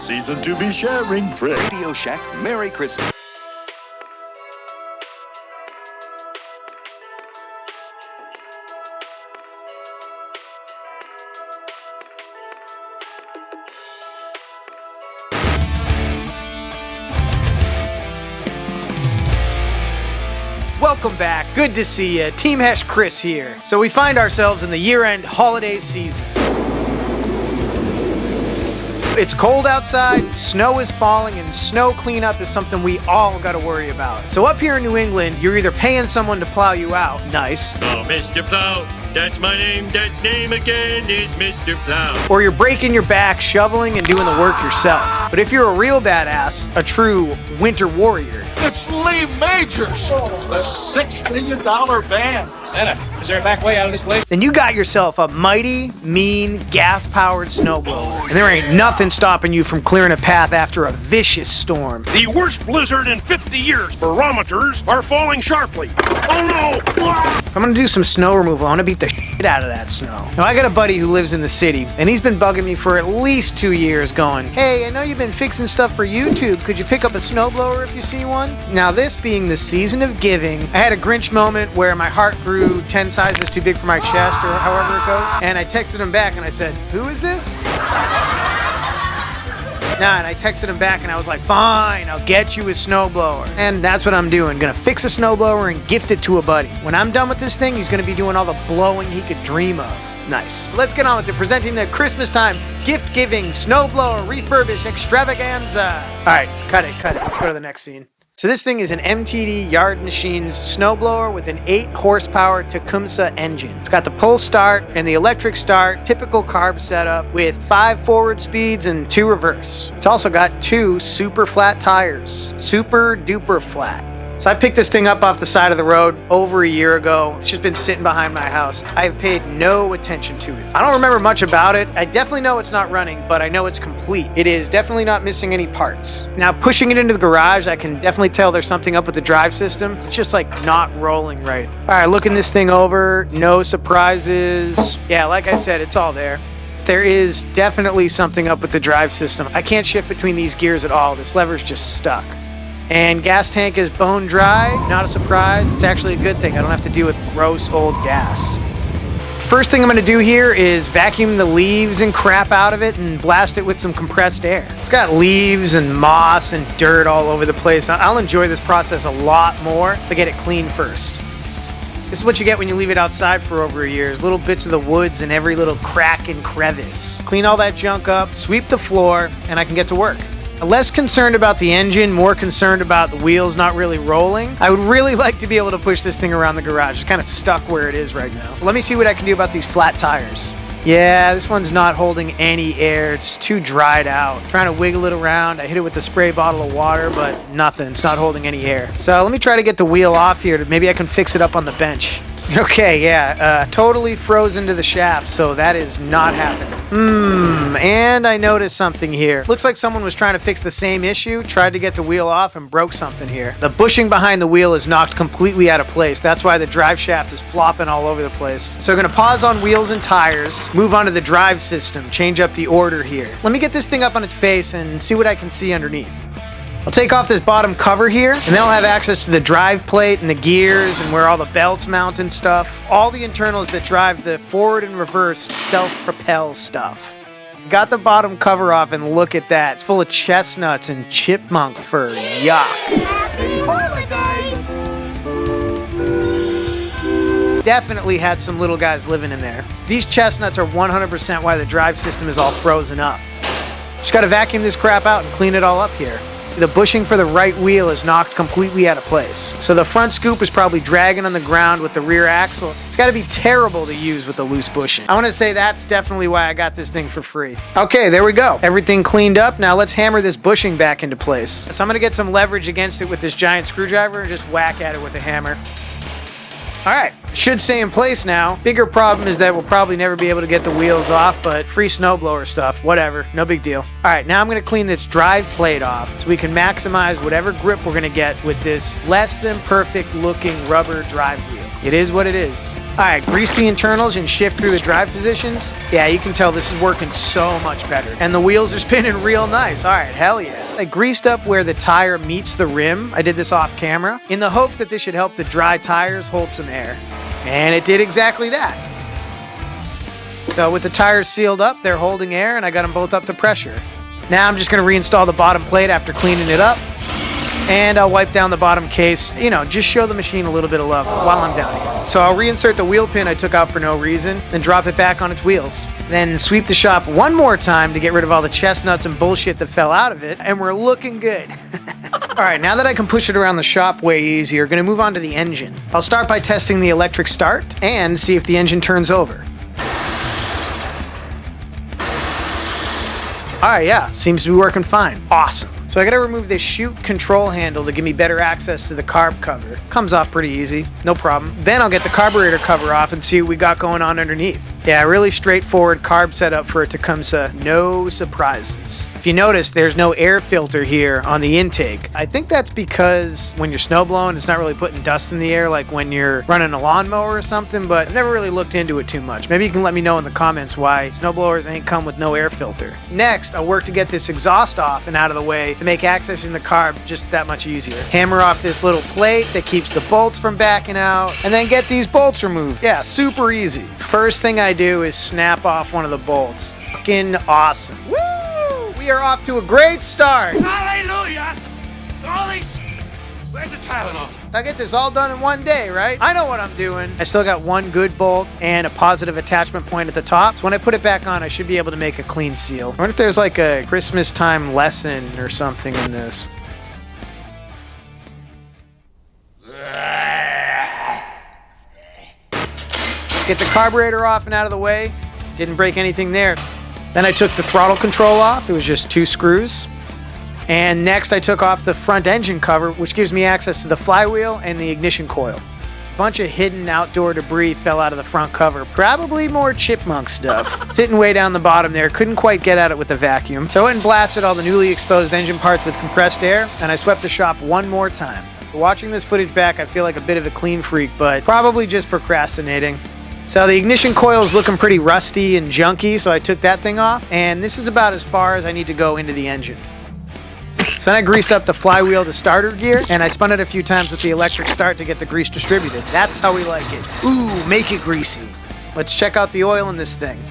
season to be sharing, friend. Radio Shack, Merry Christmas. Welcome back. Good to see you. Team Hesh Chris here. So we find ourselves in the year-end holiday season. It's cold outside, snow is falling, and snow cleanup is something we all gotta worry about. So up here in New England, you're either paying someone to plow you out, nice. Oh, Mr. Plow, that's my name. That name again is Mr. Plow. Or you're breaking your back, shoveling, and doing the work yourself. But if you're a real badass, a true winter warrior, It's Lee Majors, the $6 million band. Santa, is there a back way out of this place? then you got yourself a mighty, mean, gas-powered snowblower. And there ain't nothing stopping you from clearing a path after a vicious storm. The worst blizzard in 50 years. Barometers are falling sharply. Oh no! If I'm gonna do some snow removal, I wanna beat the shit out of that snow. Now, I got a buddy who lives in the city, and he's been bugging me for at least 2 years going, hey, I know you've been fixing stuff for YouTube. Could you pick up a snowblower if you see one? Now, this being the season of giving, I had a Grinch moment where my heart grew 10 sizes too big for my chest, or however it goes, and I texted him back and I said, who is this? And I texted him back and I was like, fine, I'll get you a snowblower. And that's what I'm doing. Gonna fix a snowblower and gift it to a buddy. When I'm done with this thing, he's gonna be doing all the blowing he could dream of. Nice. Let's get on with it. Presenting the Christmas time gift-giving snowblower refurbish extravaganza. All right, cut it. Let's go to the next scene. So this thing is an MTD Yard Machines snowblower with an 8 horsepower Tecumseh engine. It's got the pull start and the electric start, typical carb setup with 5 forward speeds and 2 reverse. It's also got 2 super flat tires, super duper flat. So I picked this thing up off the side of the road over a year ago. It's just been sitting behind my house. I have paid no attention to it. I don't remember much about it. I definitely know it's not running, but I know it's complete. It is definitely not missing any parts. Now, pushing it into the garage, I can definitely tell there's something up with the drive system. It's just like not rolling right. All right, looking this thing over, no surprises. Yeah, like I said, it's all there. There is definitely something up with the drive system. I can't shift between these gears at all. This lever's just stuck. And gas tank is bone dry, not a surprise. It's actually a good thing. I don't have to deal with gross old gas. First thing I'm gonna do here is vacuum the leaves and crap out of it and blast it with some compressed air. It's got leaves and moss and dirt all over the place. I'll enjoy this process a lot more if I get it clean first. This is what you get when you leave it outside for over a year. Little bits of the woods and every little crack and crevice. Clean all that junk up, sweep the floor, and I can get to work. Less concerned about the engine, more concerned about the wheels not really rolling. I would really like to be able to push this thing around the garage. It's kind of stuck where it is right now. Let me see what I can do about these flat tires. Yeah, this one's not holding any air. It's too dried out. Trying to wiggle it around. I hit it with a spray bottle of water, but nothing. It's not holding any air. So let me try to get the wheel off here. Maybe I can fix it up on the bench. Okay, yeah, totally frozen to the shaft, so that is not happening. And I noticed something here. Looks like someone was trying to fix the same issue, tried to get the wheel off, and broke something here. The bushing behind the wheel is knocked completely out of place. That's why the drive shaft is flopping all over the place. So we're gonna pause on wheels and tires, move on to the drive system, change up the order here. Let me get this thing up on its face and see what I can see underneath. I'll take off this bottom cover here, and then I'll have access to the drive plate and the gears and where all the belts mount and stuff. All the internals that drive the forward and reverse self-propel stuff. Got the bottom cover off, and look at that. It's full of chestnuts and chipmunk fur. Yuck. Definitely had some little guys living in there. These chestnuts are 100% why the drive system is all frozen up. Just gotta vacuum this crap out and clean it all up here. The bushing for the right wheel is knocked completely out of place. So the front scoop is probably dragging on the ground with the rear axle. It's gotta be terrible to use with the loose bushing. I wanna say that's definitely why I got this thing for free. Okay, there we go. Everything cleaned up. Now let's hammer this bushing back into place. So I'm gonna get some leverage against it with this giant screwdriver and just whack at it with a hammer. All right, should stay in place now. Bigger problem is that we'll probably never be able to get the wheels off, but free snowblower stuff, whatever, no big deal. All right, now I'm gonna clean this drive plate off so we can maximize whatever grip we're gonna get with this less than perfect looking rubber drive wheel. It is what it is. All right, grease the internals and shift through the drive positions. Yeah, you can tell this is working so much better. And the wheels are spinning real nice. All right, hell yeah. I greased up where the tire meets the rim. I did this off camera in the hope that this should help the dry tires hold some air. And it did exactly that. So with the tires sealed up, they're holding air, and I got them both up to pressure. Now I'm just going to reinstall the bottom plate after cleaning it up. And I'll wipe down the bottom case, just show the machine a little bit of love while I'm down here. So I'll reinsert the wheel pin I took out for no reason, then drop it back on its wheels. Then sweep the shop one more time to get rid of all the chestnuts and bullshit that fell out of it, and we're looking good. All right, now that I can push it around the shop way easier, going to move on to the engine. I'll start by testing the electric start and see if the engine turns over. All right, yeah, seems to be working fine. Awesome. So I gotta remove this chute control handle to give me better access to the carb cover. Comes off pretty easy, no problem. Then I'll get the carburetor cover off and see what we got going on underneath. Yeah, really straightforward carb setup for a Tecumseh, no surprises. If you notice, there's no air filter here on the intake. I think that's because when you're snow blowing, it's not really putting dust in the air like when you're running a lawnmower or something, but I've never really looked into it too much. Maybe you can let me know in the comments why snowblowers ain't come with no air filter. Next, I'll work to get this exhaust off and out of the way to make accessing the carb just that much easier. Hammer off this little plate that keeps the bolts from backing out, and then get these bolts removed. Yeah, super easy. First thing I do is snap off one of the bolts. Fucking awesome. Woo! We are off to a great start. Hallelujah! Holy where's the Tylenol? I'll get this all done in one day, right? I know what I'm doing. I still got one good bolt and a positive attachment point at the top. So when I put it back on, I should be able to make a clean seal. I wonder if there's like a Christmas time lesson or something in this. Get the carburetor off and out of the way. Didn't break anything there. Then I took the throttle control off. It was just 2 screws. And next I took off the front engine cover, which gives me access to the flywheel and the ignition coil. A bunch of hidden outdoor debris fell out of the front cover. Probably more chipmunk stuff. Sitting way down the bottom there, couldn't quite get at it with the vacuum. So I went and blasted all the newly exposed engine parts with compressed air, and I swept the shop one more time. Watching this footage back, I feel like a bit of a clean freak, but probably just procrastinating. So the ignition coil is looking pretty rusty and junky, so I took that thing off, and this is about as far as I need to go into the engine. So then I greased up the flywheel to starter gear, and I spun it a few times with the electric start to get the grease distributed. That's how we like it. Ooh, make it greasy. Let's check out the oil in this thing.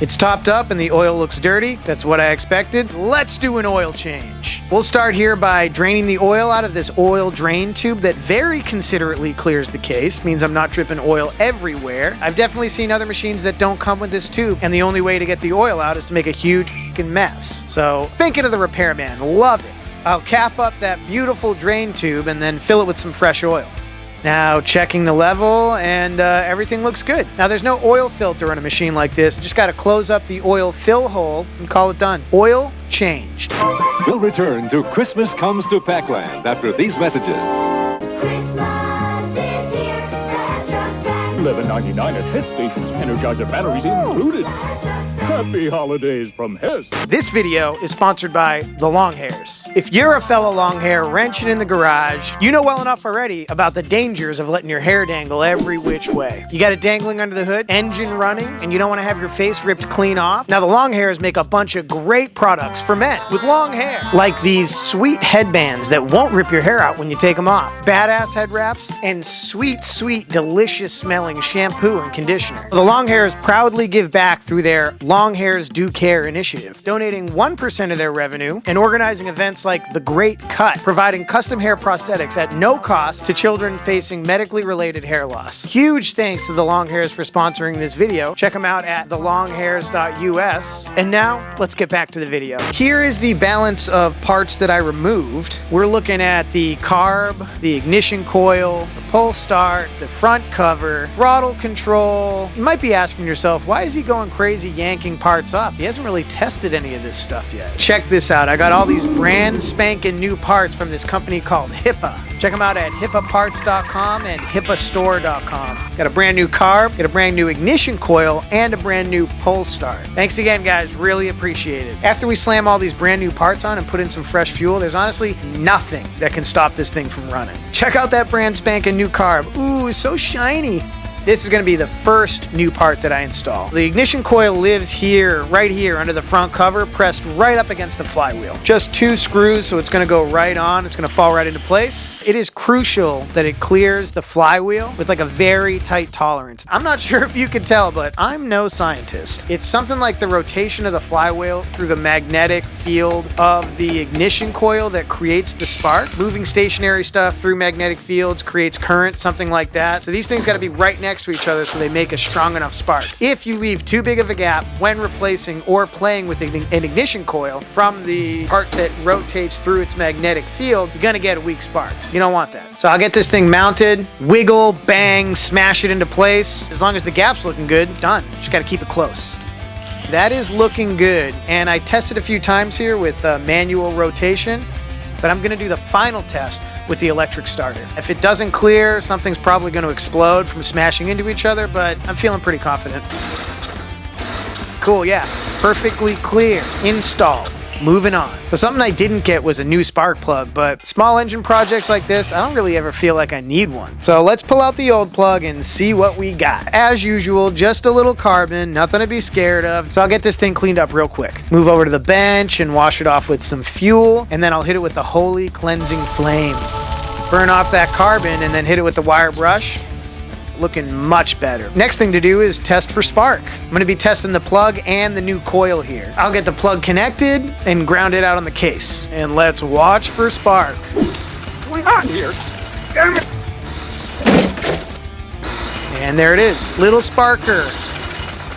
It's topped up and the oil looks dirty. That's what I expected. Let's do an oil change. We'll start here by draining the oil out of this oil drain tube that very considerately clears the case. Means I'm not dripping oil everywhere. I've definitely seen other machines that don't come with this tube, and the only way to get the oil out is to make a huge fucking mess. So thinking of the repairman, love it. I'll cap up that beautiful drain tube and then fill it with some fresh oil. Now checking the level, and everything looks good. Now there's no oil filter on a machine like this. Just got to close up the oil fill hole and call it done. Oil changed. We'll return to Christmas Comes to Pac-Land after these messages. Christmas is here. $11.99 at Hess stations. Energizer batteries included. Happy holidays from Hess. This video is sponsored by the long hairs. If you're a fellow long hair wrenching in the garage, you know well enough already about the dangers of letting your hair dangle every which way. You got it dangling under the hood, engine running, and you don't want to have your face ripped clean off. Now the long hairs make a bunch of great products for men with long hair, like these sweet headbands that won't rip your hair out when you take them off, badass head wraps, and sweet, sweet, delicious smelling shampoo and conditioner. The long hairs proudly give back through their Long Hairs Do Care initiative, donating 1% of their revenue and organizing events like The Great Cut, providing custom hair prosthetics at no cost to children facing medically related hair loss. Huge thanks to the Long Hairs for sponsoring this video. Check them out at thelonghairs.us. And now, let's get back to the video. Here is the balance of parts that I removed. We're looking at the carb, the ignition coil, the pull start, the front cover, throttle control. You might be asking yourself, why is he going crazy yanking parts off? He hasn't really tested any of this stuff yet. Check this out. I got all these brand spanking new parts from this company called HIPAA. Check them out at hippaparts.com and hippastore.com. Got a brand new carb, got a brand new ignition coil, and a brand new pull start. Thanks again, guys. Really appreciate it. After we slam all these brand new parts on and put in some fresh fuel, there's honestly nothing that can stop this thing from running. Check out that brand spanking new carb. Ooh, so shiny. This is going to be the first new part that I install. The ignition coil lives here, right here, under the front cover, pressed right up against the flywheel. Just 2 screws, so it's going to go right on. It's going to fall right into place. It is crucial that it clears the flywheel with like a very tight tolerance. I'm not sure if you can tell, but I'm no scientist. It's something like the rotation of the flywheel through the magnetic field of the ignition coil that creates the spark. Moving stationary stuff through magnetic fields creates current, something like that. So these things got to be right next to each other so they make a strong enough spark. If you leave too big of a gap when replacing or playing with an ignition coil from the part that rotates through its magnetic field, you're gonna get a weak spark. You don't want that. So I'll get this thing mounted, wiggle, bang, smash it into place. As long as the gap's looking good, done. Just gotta keep it close. That is looking good, and I tested a few times here with manual rotation, but I'm gonna do the final test with the electric starter. If it doesn't clear, something's probably going to explode from smashing into each other, but I'm feeling pretty confident. Cool, yeah. Perfectly clear. Installed. Moving on. So something I didn't get was a new spark plug, but small engine projects like this, I don't really ever feel like I need one. So let's pull out the old plug and see what we got. As usual, just a little carbon, nothing to be scared of. So I'll get this thing cleaned up real quick. Move over to the bench and wash it off with some fuel, and then I'll hit it with the holy cleansing flame. Burn off that carbon and then hit it with the wire brush. Looking much better. Next thing to do is test for spark. I'm going to be testing the plug and the new coil here. I'll get the plug connected and ground it out on the case. And let's watch for spark. What's going on here? Damn it! And there it is. Little sparker.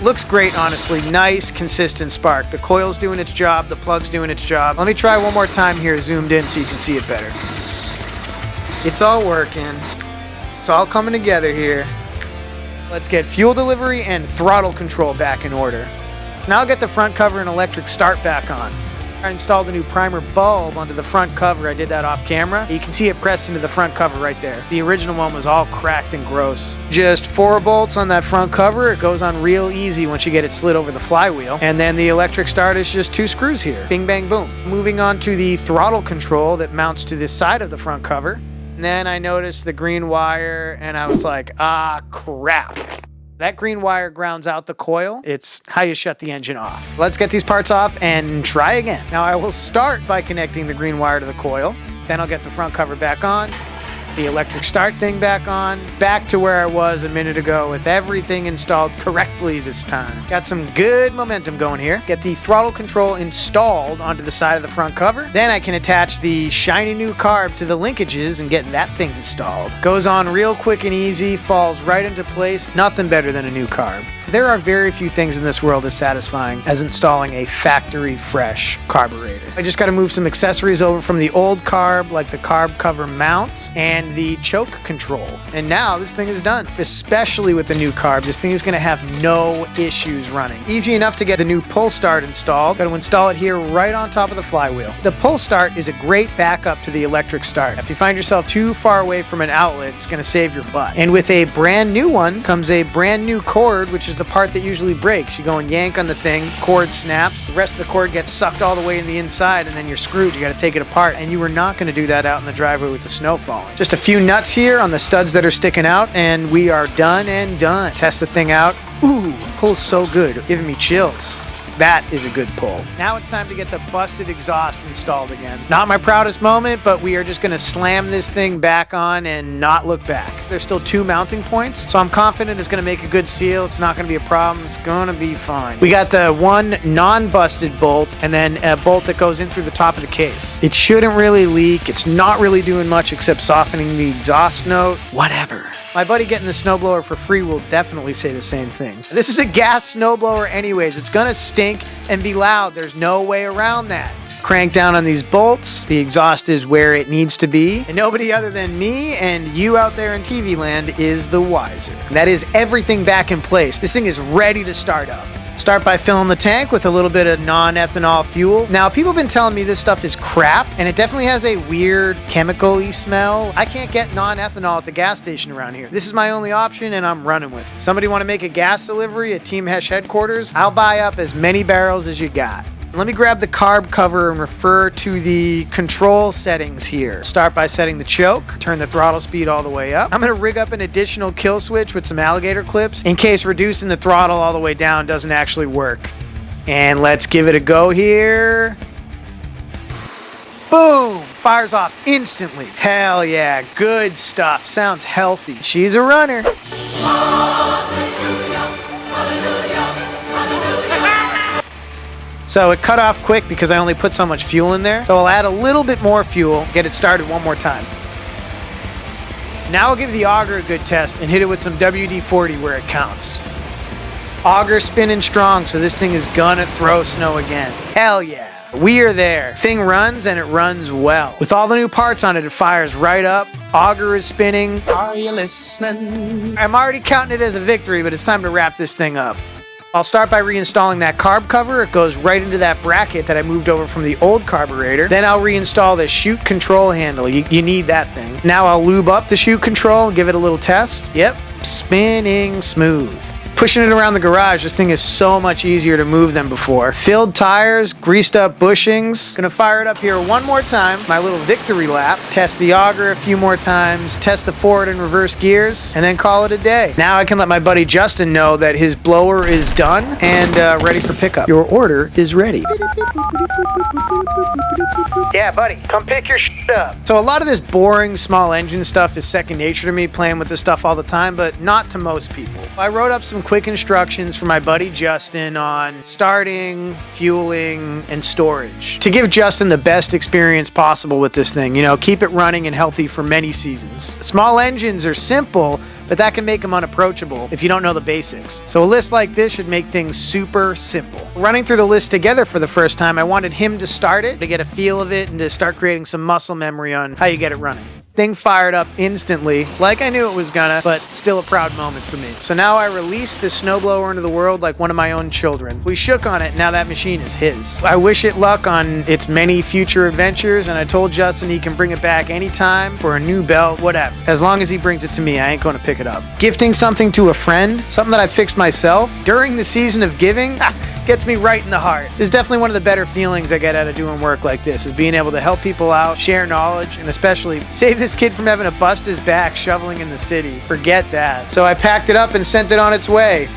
Looks great, honestly. Nice, consistent spark. The coil's doing its job. The plug's doing its job. Let me try one more time here, zoomed in so you can see it better. It's all working. It's all coming together here. Let's get fuel delivery and throttle control back in order. Now I'll get the front cover and electric start back on. I installed a new primer bulb onto the front cover. I did that off camera. You can see it pressed into the front cover right there. The original one was all cracked and gross. Just 4 bolts on that front cover. It goes on real easy once you get it slid over the flywheel. And then the electric start is just 2 screws here. Bing, bang, boom. Moving on to the throttle control that mounts to the side of the front cover. And then I noticed the green wire and I was like, ah, crap. That green wire grounds out the coil. It's how you shut the engine off. Let's get these parts off and try again. Now I will start by connecting the green wire to the coil. Then I'll get the front cover back on, the electric start thing back on, back to where I was a minute ago with everything installed correctly this time. Got some good momentum going here. Get the throttle control installed onto the side of the front cover. Then I can attach the shiny new carb to the linkages and get that thing installed. Goes on real quick and easy, falls right into place. Nothing better than a new carb. There are very few things in this world as satisfying as installing a factory fresh carburetor. I just got to move some accessories over from the old carb, like the carb cover mounts and the choke control. And now this thing is done. Especially with the new carb, this thing is going to have no issues running. Easy enough to get the new pull start installed. Got to install it here right on top of the flywheel. The pull start is a great backup to the electric start. If you find yourself too far away from an outlet, it's going to save your butt. And with a brand new one comes a brand new cord, which is the part that usually breaks. You go and yank on the thing, cord snaps, the rest of the cord gets sucked all the way in the inside, and then you're screwed. You got to take it apart, and you are not going to do that out in the driveway with the snow falling. Just a few nuts here on the studs that are sticking out, and we are done and done. Test the thing out. Ooh, pulls so good, giving me chills. That is a good pull. Now it's time to get the busted exhaust installed again. Not my proudest moment, but we are just going to slam this thing back on and not look back. There's still 2 mounting points, so I'm confident it's going to make a good seal. It's not going to be a problem. It's going to be fine. We got the one non-busted bolt and then a bolt that goes in through the top of the case. It shouldn't really leak. It's not really doing much except softening the exhaust note. Whatever. My buddy getting the snowblower for free will definitely say the same thing. This is a gas snowblower anyways. It's going to stink and be loud. There's no way around that. Crank down on these bolts. The exhaust is where it needs to be. And nobody other than me and you out there in TV land is the wiser. And that is everything back in place. This thing is ready to start up. Start by filling the tank with a little bit of non-ethanol fuel. Now, people have been telling me this stuff is crap, and it definitely has a weird chemical-y smell. I can't get non-ethanol at the gas station around here. This is my only option, and I'm running with it. Somebody want to make a gas delivery at Team Hesh headquarters? I'll buy up as many barrels as you got. Let me grab the carb cover and refer to the control settings here. Start by setting the choke, turn the throttle speed all the way up. I'm gonna rig up an additional kill switch with some alligator clips in case reducing the throttle all the way down doesn't actually work. And let's give it a go here. Boom! Fires off instantly. Hell yeah, good stuff. Sounds healthy. She's a runner. So it cut off quick because I only put so much fuel in there. So I'll add a little bit more fuel, get it started one more time. Now I'll give the auger a good test and hit it with some WD-40 where it counts. Auger spinning strong, so this thing is gonna throw snow again. Hell yeah. We are there. Thing runs and it runs well. With all the new parts on it, it fires right up. Auger is spinning. Are you listening? I'm already counting it as a victory, but it's time to wrap this thing up. I'll start by reinstalling that carb cover. It goes right into that bracket that I moved over from the old carburetor. Then I'll reinstall the chute control handle. You need that thing. Now I'll lube up the chute control and give it a little test. Yep, spinning smooth. Pushing it around the garage, this thing is so much easier to move than before. Filled tires, greased up bushings. Gonna fire it up here one more time, my little victory lap. Test the auger a few more times, test the forward and reverse gears, and then call it a day. Now I can let my buddy Justin know that his blower is done and ready for pickup. Your order is ready. Yeah, buddy, come pick your shit up. So a lot of this boring small engine stuff is second nature to me, playing with this stuff all the time, but not to most people. I wrote up some quick instructions for my buddy Justin on starting, fueling, and storage to give Justin the best experience possible with this thing. You know, keep it running and healthy for many seasons. Small engines are simple, but that can make them unapproachable if you don't know the basics. So a list like this should make things super simple. Running through the list together for the first time, I wanted him to start it, to get a feel of it, and to start creating some muscle memory on how you get it running. Thing fired up instantly, like I knew it was gonna, but still a proud moment for me. So now I released this snowblower into the world like one of my own children. We shook on it, now that machine is his. I wish it luck on its many future adventures, and I told Justin he can bring it back anytime for a new belt, whatever. As long as he brings it to me, I ain't gonna pick it up. Gifting something to a friend, something that I fixed myself, during the season of giving, gets me right in the heart. This is definitely one of the better feelings I get out of doing work like this, is being able to help people out, share knowledge, and especially save this kid from having to bust his back shoveling in the city. Forget that. So I packed it up and sent it on its way.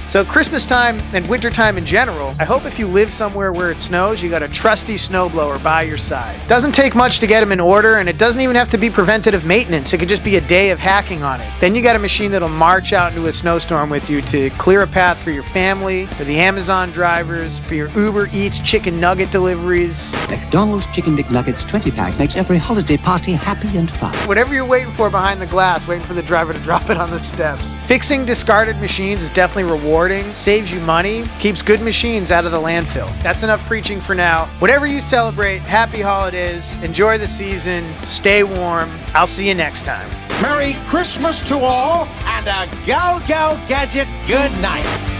So Christmas time and winter time in general, I hope if you live somewhere where it snows, you got a trusty snowblower by your side. Doesn't take much to get them in order, and it doesn't even have to be preventative maintenance. It could just be a day of hacking on it. Then you got a machine that'll march out into a snowstorm with you to clear a path for your family, for the Amazon drivers, for your Uber Eats chicken nugget deliveries. McDonald's Chicken McNuggets 20-pack makes every holiday party happy and fun. Whatever you're waiting for behind the glass, waiting for the driver to drop it on the steps. Fixing discarded machines is definitely rewarding, saves you money, keeps good machines out of the landfill. That's enough preaching for now. Whatever you celebrate, happy holidays, enjoy the season, stay warm. I'll see you next time. Merry Christmas to all, and a Gal Gal Gadget good night.